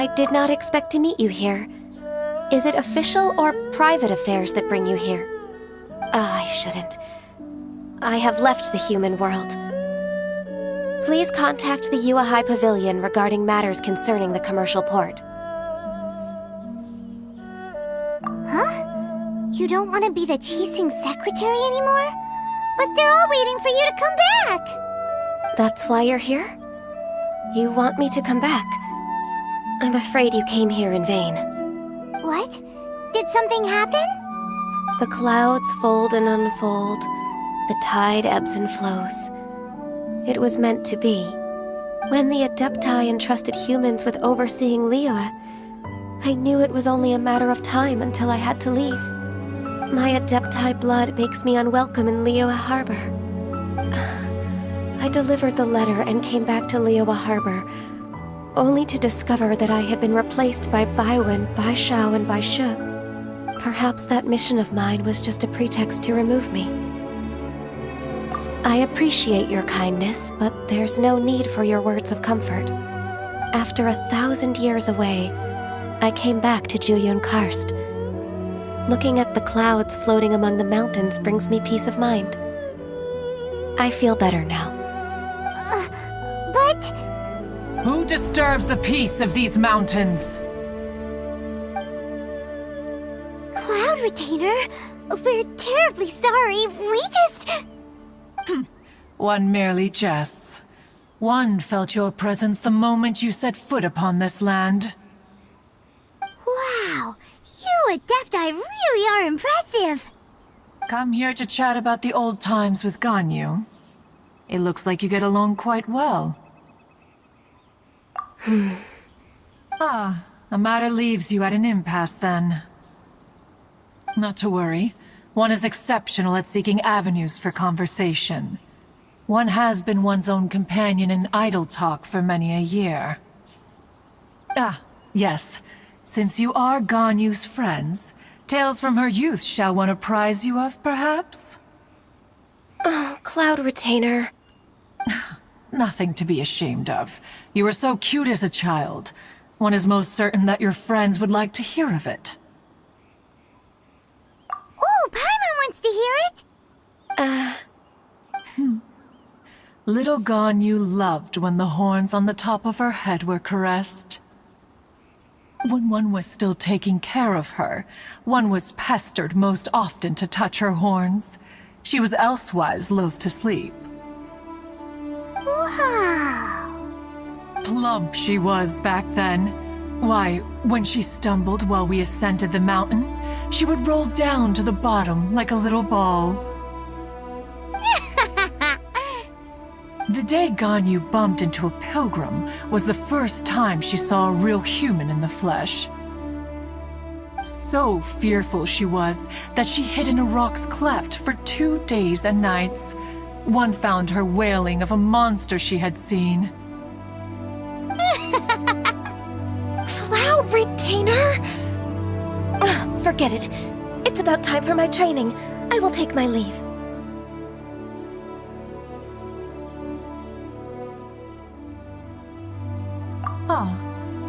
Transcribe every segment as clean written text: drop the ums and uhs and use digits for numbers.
I did not expect to meet you here. Is it official or private affairs that bring you here? I shouldn't. I have left the human world. Please contact the Yuehai Pavilion regarding matters concerning the commercial port. Huh? You don't want to be the Qixing secretary anymore? But they're all waiting for you to come back! That's why you're here? You want me to come back? I'm afraid you came here in vain. What? Did something happen? The clouds fold and unfold. The tide ebbs and flows. It was meant to be. When the Adepti entrusted humans with overseeing Liyue, I knew it was only a matter of time until I had to leave. My Adepti blood makes me unwelcome in Liyue Harbor. I delivered the letter and came back to Liyue Harbor, only to discover that I had been replaced by Baiwen, Baishao, and Baishu. Perhaps that mission of mine was just a pretext to remove me. I appreciate your kindness, but there's no need for your words of comfort. After 1,000 years away, I came back to Jueyun Karst. Looking at the clouds floating among the mountains brings me peace of mind. I feel better now. But... Who disturbs the peace of these mountains? Cloud Retainer, we're terribly sorry. We just... One merely jests. One felt your presence the moment you set foot upon this land. Wow, you Adepti really are impressive. Come here to chat about the old times with Ganyu. It looks like you get along quite well. A matter leaves you at an impasse then. Not to worry. One is exceptional at seeking avenues for conversation. One has been one's own companion in idle talk for many a year. Yes. Since you are Ganyu'S friends, tales from her youth shall one apprise you of, perhaps? Oh, Cloud Retainer. Nothing to be ashamed of. You were so cute as a child. One is most certain that your friends would like to hear of it. Oh, Paimon wants to hear it! Little Ganyu loved when the horns on the top of her head were caressed. When one was still taking care of her, one was pestered most often to touch her horns. She was elsewise loath to sleep. Wow! Plump she was back then. Why, when she stumbled while we ascended the mountain, she would roll down to the bottom like a little ball. The day Ganyu bumped into a pilgrim was the first time she saw a real human in the flesh. So fearful she was that she hid in a rock's cleft for 2 days and nights. One found her wailing of a monster she had seen. Cloud Retainer? Forget it. It's about time for my training. I will take my leave.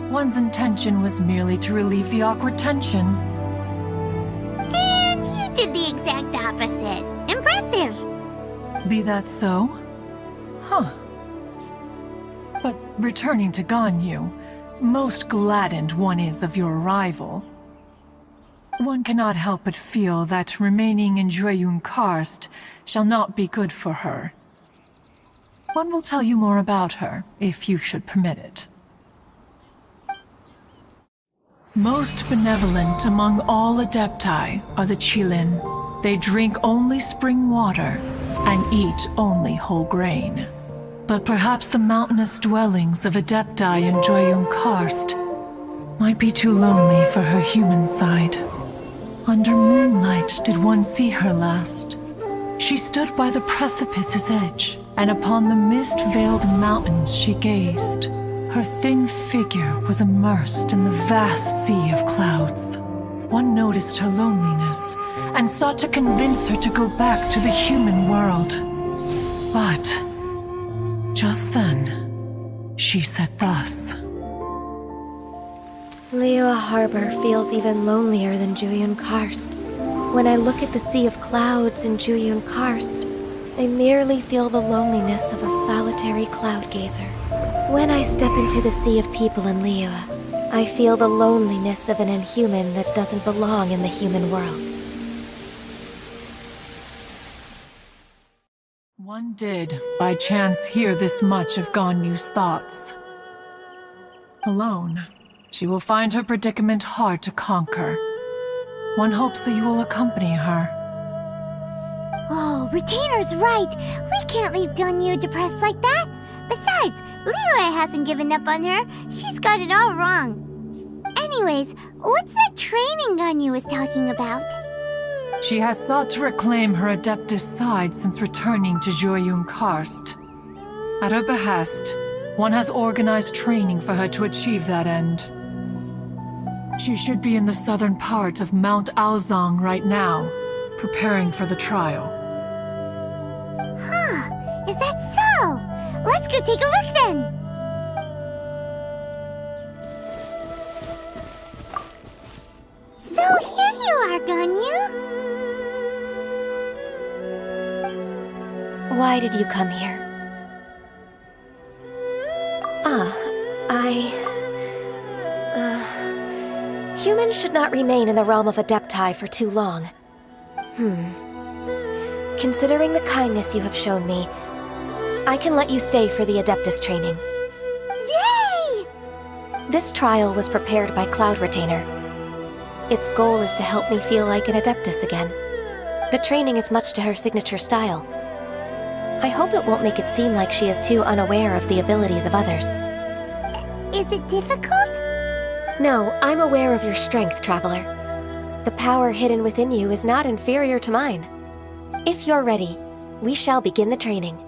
One's intention was merely to relieve the awkward tension. And you did the exact opposite. Impressive! Be that so? But returning to Ganyu, most gladdened one is of your arrival. One cannot help but feel that remaining in Jueyun Karst shall not be good for her. One will tell you more about her, if you should permit it. Most benevolent among all Adepti are the Qilin. They drink only spring water and eat only whole grain. But perhaps the mountainous dwellings of Adepti in Jueyun Karst might be too lonely for her human side. Under moonlight did one see her last. She stood by the precipice's edge, and upon the mist-veiled mountains she gazed. Her thin figure was immersed in the vast sea of clouds. One noticed her loneliness, and sought to convince her to go back to the human world. But just then, she said thus. Liyue Harbor feels even lonelier than Jueyun Karst. When I look at the sea of clouds in Jueyun Karst, I merely feel the loneliness of a solitary cloud gazer. When I step into the sea of people in Liyue, I feel the loneliness of an inhuman that doesn't belong in the human world. One did, by chance, hear this much of Ganyu'S thoughts. Alone, she will find her predicament hard to conquer. One hopes that you will accompany her. Oh, Retainer's right. We can't leave Ganyu depressed like that. Besides, Liyue hasn't given up on her. She's got it all wrong. Anyways, what's that training Ganyu was talking about? She has sought to reclaim her Adeptus side since returning to Jueyun Karst. At her behest, one has organized training for her to achieve that end. She should be in the southern part of Mount Aozang right now, preparing for the trial. Huh, is that so? Let's go take a look then! So here you are, Ganyu! Why did you come here? Humans should not remain in the realm of Adepti for too long. Considering the kindness you have shown me, I can let you stay for the Adeptus training. Yay! This trial was prepared by Cloud Retainer. Its goal is to help me feel like an Adeptus again. The training is much to her signature style. I hope it won't make it seem like she is too unaware of the abilities of others. Is it difficult? No, I'm aware of your strength, Traveler. The power hidden within you is not inferior to mine. If you're ready, we shall begin the training.